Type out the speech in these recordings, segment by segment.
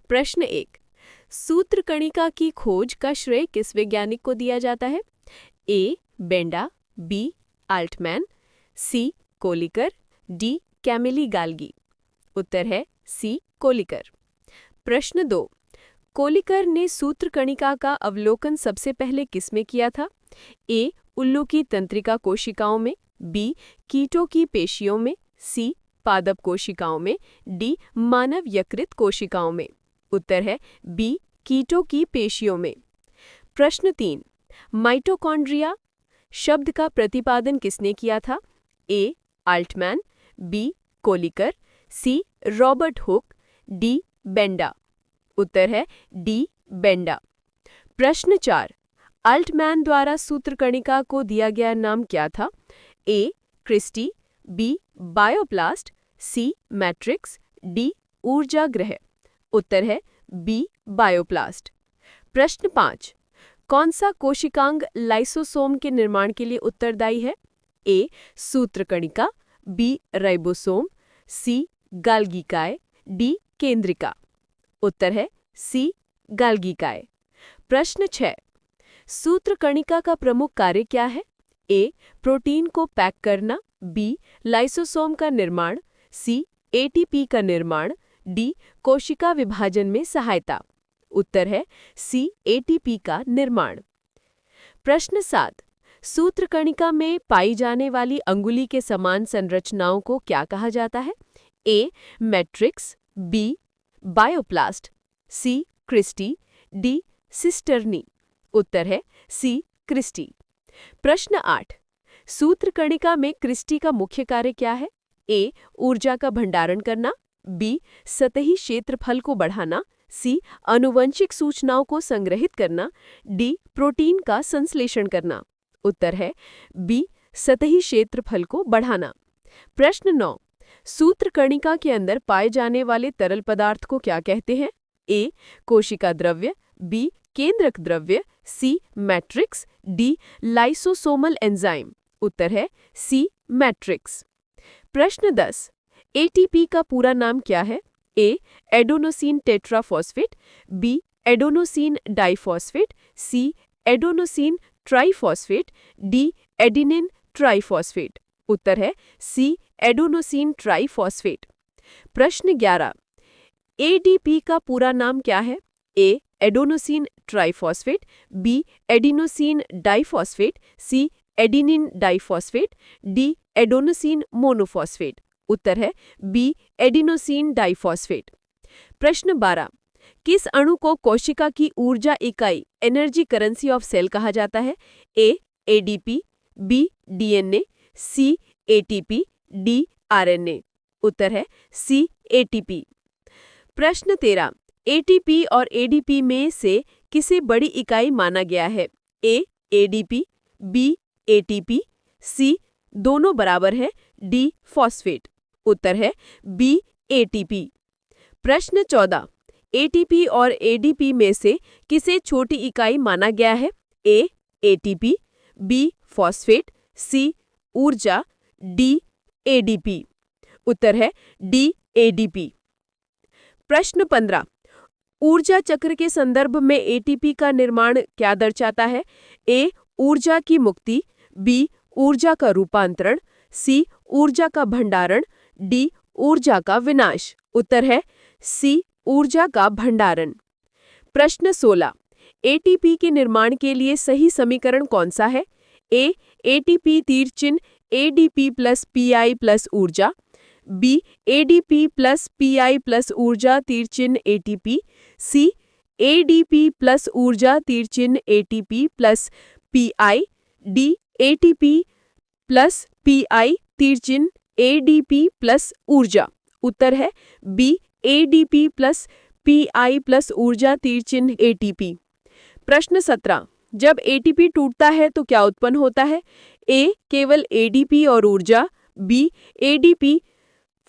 प्रश्न 1। सूत्रकणिका की खोज का श्रेय किस वैज्ञानिक को दिया जाता है? A. Benda, B. Altmann, C. Kolliker, D. Camillo Golgi. उत्तर है सी. कोलिकर। प्रश्न 2। कोलिकर ने सूत्रकणिका का अवलोकन सबसे पहले किसमें किया था? ए. उल्लू की तंत्रिका कोशिकाओं में, बी. कीटों की पेशियों में, सी. पादप कोशिकाओं में, डी. मानव यकृत कोशिकाओं में। उत्तर है बी. कीटों की पेशियों में। प्रश्न 3। माइटोकॉन्ड्रिया शब्द का प्रतिपादन किसने किया था? A. Altmann, B. Kolliker, C. Robert Hooke, D. Benda. उत्तर है डी. बेंडा। प्रश्न 4। आल्टमैन द्वारा सूत्रकणिका को दिया गया नाम क्या था? A. Cristae, B. Bioplast, C. Matrix, D. ऊर्जा ग्रह। उत्तर है बी. बायोप्लास्ट। प्रश्न 5। कौन सा कोशिकांग लाइसोसोम के निर्माण के लिए उत्तरदायी है? ए. सूत्रकणिका, बी. राइबोसोम, सी. गाल्गिकाय, डी. केंद्रिका। उत्तर है सी. गाल्गिकाय। प्रश्न 6। सूत्रकणिका का प्रमुख कार्य क्या है? ए. प्रोटीन को पैक करना, बी. लाइसोसोम का निर्माण, सी. एटीपी का निर्माण, डी. कोशिका विभाजन में सहायता। उत्तर है सी. एटीपी का निर्माण। प्रश्न 7। सूत्रकणिका में पाई जाने वाली अंगुली के समान संरचनाओं को क्या कहा जाता है? A. Matrix, B. Bioplast, C. Cristae, D. Cisternae. उत्तर है सी. क्रिस्टी। प्रश्न 8। सूत्रकणिका में क्रिस्टी का मुख्य कार्य क्या है? ए. ऊर्जा का भंडारण करना, बी. सतही क्षेत्रफल को बढ़ाना, सी. आनुवंशिक सूचनाओं को संग्रहित करना, डी. प्रोटीन का संश्लेषण करना। उत्तर है बी. सतही क्षेत्रफल को बढ़ाना। प्रश्न 9। सूत्रकणिका के अंदर पाए जाने वाले तरल पदार्थ को क्या कहते हैं? ए. कोशिका द्रव्य, बी. केंद्रक द्रव्य, C. Matrix, D. Lysosomal enzyme. उत्तर है सी. मैट्रिक्स। प्रश्न 10। एटीपी का पूरा नाम क्या है? A. Adenosine tetraphosphate, B. Adenosine diphosphate, C. Adenosine triphosphate, D. Adenine triphosphate. उत्तर है सी. Adenosine triphosphate. प्रश्न 11। एडीपी का पूरा नाम क्या है? A. Adenosine triphosphate, B. Adenosine diphosphate, C. Adenine diphosphate, D. Adenosine monophosphate. उत्तर है बी. Adenosine diphosphate. प्रश्न 12। किस अणु को कोशिका की ऊर्जा इकाई एनर्जी करेंसी ऑफ सेल कहा जाता है? A. ADP, B. DNA, C. ATP, D. RNA. उत्तर है सी. एटीपी। प्रश्न 13। एटीपी और एडीपी में से किसे बड़ी इकाई माना गया है? A. ADP, B. ATP, C. दोनों बराबर है, डी. फॉस्फेट। उत्तर है बी. एटीपी। प्रश्न 14। एटीपी और एडीपी में से किसे छोटी इकाई माना गया है? A. ATP, B. Phosphate, C. ऊर्जा, डी. एडीपी। उत्तर है डी. एडीपी। प्रश्न 15। ऊर्जा चक्र के संदर्भ में एटीपी का निर्माण क्या दर्शाता है? ए. ऊर्जा की मुक्ति, बी. ऊर्जा का रूपांतरण, सी. ऊर्जा का भंडारण, डी. ऊर्जा का विनाश। उत्तर है सी. ऊर्जा का भंडारण। प्रश्न 16। एटीपी के निर्माण के लिए सही समीकरण कौन सा है? ए. एटीपी तीर चिन्ह एडीपी प्लस पीआई प्लस ऊर्जा, B. ADP plus pi plus ऊर्जा तीर चिन्ह एटीपी, सी. एडीपी प्लस ऊर्जा तीर चिन्ह ATP plus PI, D. ATP plus PI तीर चिन्ह एडीपी प्लस ऊर्जा। उत्तर है B. ADP plus pi plus ऊर्जा तीर चिन्ह एटीपी। प्रश्न 17। जब एटीपी टूटता है तो क्या उत्पन्न होता है? ए. केवल एडीपी और ऊर्जा, बी. एडीपी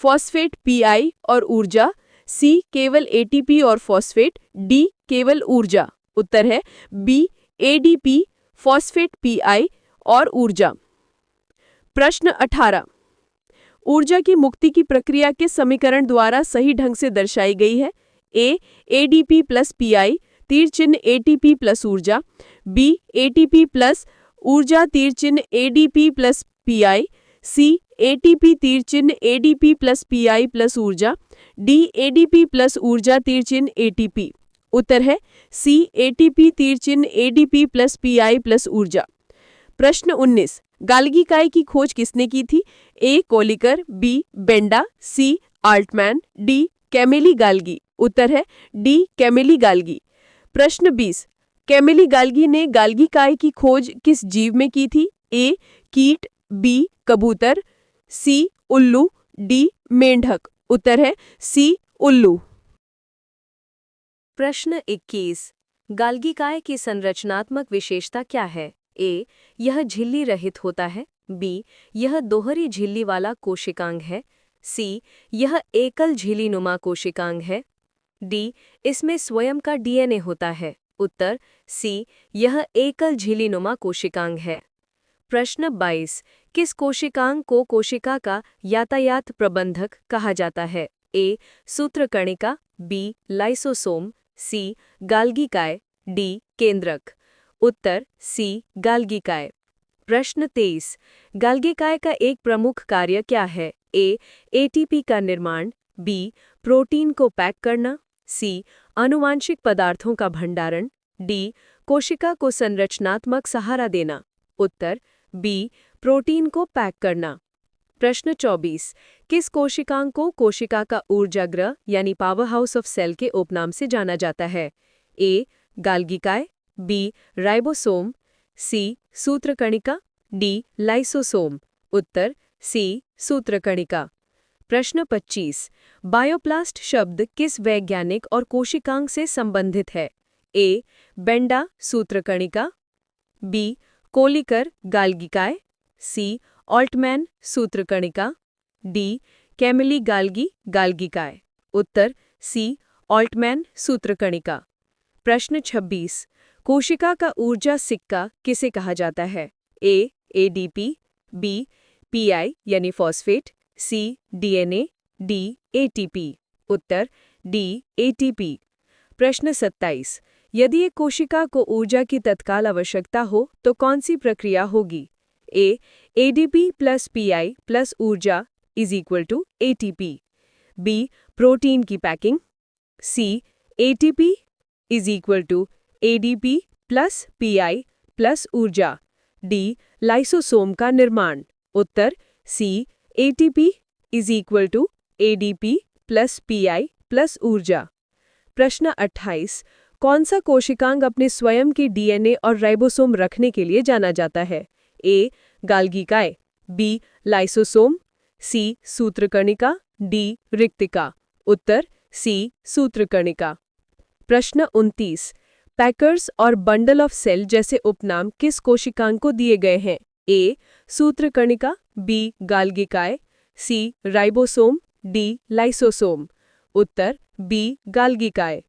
फॉस्फेट पीआई और ऊर्जा, सी. केवल एटीपी और फॉस्फेट, डी. केवल ऊर्जा। उत्तर है बी. एडीपी फॉस्फेट पीआई और ऊर्जा। प्रश्न 18। ऊर्जा की मुक्ति की प्रक्रिया किस समीकरण द्वारा सही ढंग से दर्शाई गई है? ए एडीपी प्लस पीआई तीर चिन्ह एटीपी प्लस ऊर्जा, बी एटीपी प्लस ऊर्जा तीर चिन्ह एडीपी प्लस पीआई, सी एटीपी तीर चिन्ह एडीपी प्लस पीआई प्लस ऊर्जा, डी एडीपी प्लस ऊर्जा तीर चिन्ह एटीपी। उत्तर है सी एटीपी तीर चिन्ह एडीपी प्लस पीआई प्लस ऊर्जा। प्रश्न 19, गाल्गी काय की खोज किसने की थी? ए कोलिकर, बी बेंडा, सी आल्टमैन, डी कैमिली गाल्गी। उत्तर है डी कैमिली गाल्गी। प्रश्न 20, कैमिली गाल्गी ने गाल्गी काय की खोज किस जीव में की थी? ए कीट, बी कबूतर, सी उल्लू, डी मेंढक। उत्तर है सी उल्लू। प्रश्न 21, गाल्गी काय की संरचनात्मक विशेषता क्या है? ए यह झिल्ली रहित होता है, बी यह दोहरी झिल्ली वाला कोशिकांग है, सी यह एकल झिल्लीनुमा कोशिकांग है, डी इसमें स्वयं का डीएनए होता है। उत्तर सी यह एकल झिल्लीनुमा कोशिकांग है। प्रश्न 22, किस कोशिकांग को कोशिका का यातायात प्रबंधक कहा जाता है? ए सूत्रकणिका, बी लाइसोसोम, सी गाल्गी काय, डी केंद्रक। उत्तर सी गाल्गी काय। प्रश्न 23, गाल्गी काय का एक प्रमुख कार्य क्या है? ए एटीपी का निर्माण, बी प्रोटीन को पैक करना, सी आनुवांशिक पदार्थों का भंडारण, डी कोशिका को संरचनात्मक सहारा देना। उत्तर बी प्रोटीन को पैक करना। प्रश्न 24, किस कोशिकांग को कोशिका का ऊर्जागृह यानी पावर हाउस ऑफ सेल के उपनाम से जाना जाता है? ए गाल्गी काय, बी राइबोसोम, सी सूत्रकणिका, डी लाइसोसोम। उत्तर सी सूत्रकणिका। प्रश्न 25, बायोप्लास्ट शब्द किस वैज्ञानिक और कोशिकांग से संबंधित है? ए बेंडा सूत्रकणिका, बी कोलिकर गाल्गी काय, सी ऑल्टमैन सूत्रकणिका, डी कैमिली गाल्गी गाल्गी काय। उत्तर सी ऑल्टमैन सूत्रकणिका। प्रश्न 26, कोशिका का ऊर्जा सिक्का किसे कहा जाता है? ए एडीपी, बी पीआई यानी फॉस्फेट, सी डीएनए, डी एटीपी। उत्तर डी एटीपी। प्रश्न 27, यदि एक कोशिका को ऊर्जा की तत्काल आवश्यकता हो तो कौन सी प्रक्रिया होगी? A ADP plus pi plus ऊर्जा is equal to ATP, B protein की packing, C ATP is equal to ADP plus pi plus ऊर्जा, डी लाइसोसोम का निर्माण। उत्तर C ATP is equal to ADP plus pi plus ऊर्जा। प्रश्न 28, कौन सा कोशिकांग अपने स्वयं के डीएनए और राइबोसोम रखने के लिए जाना जाता है? ए गाल्गी काय, बी लाइसोसोम, सी सूत्रकणिका, डी रिक्तिका। उत्तर सी सूत्रकणिका। प्रश्न 29, पैकर्स और बंडल ऑफ सेल जैसे उपनाम किस कोशिकांग को दिए गए हैं? ए सूत्रकणिका, बी गाल्गी काय, सी राइबोसोम, डी लाइसोसोम। उत्तर बी गाल्गी काय।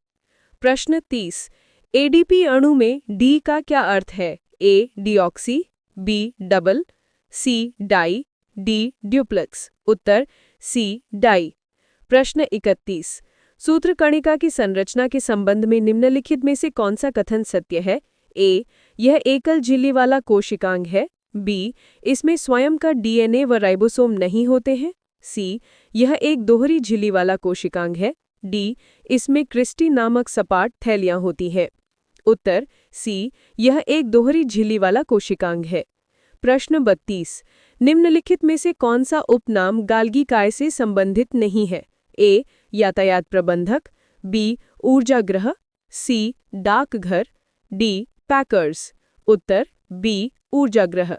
प्रश्न 30, एडीपी अणु में डी का क्या अर्थ है? ए डीऑक्सी, बी डबल, सी डाई, डी ड्यूप्लेक्स। उत्तर सी डाई। प्रश्न 31, सूत्रकणिका की संरचना के संबंध में निम्नलिखित में से कौन सा कथन सत्य है? ए यह एकल झिल्ली वाला कोशिकांग है, बी इसमें स्वयं का डीएनए व राइबोसोम नहीं होते हैं, सी यह एक दोहरी झिल्ली वाला कोशिकांग है, डी इसमें क्रिस्टी नामक सपाट थैलियां होती हैं। उत्तर सी यह एक दोहरी झिल्ली वाला कोशिकांग है। प्रश्न 32, निम्नलिखित में से कौन सा उपनाम गाल्गी काय से संबंधित नहीं है? ए यातायात प्रबंधक, बी ऊर्जागृह, सी डाकघर, डी पैकर्स। उत्तर बी ऊर्जागृह।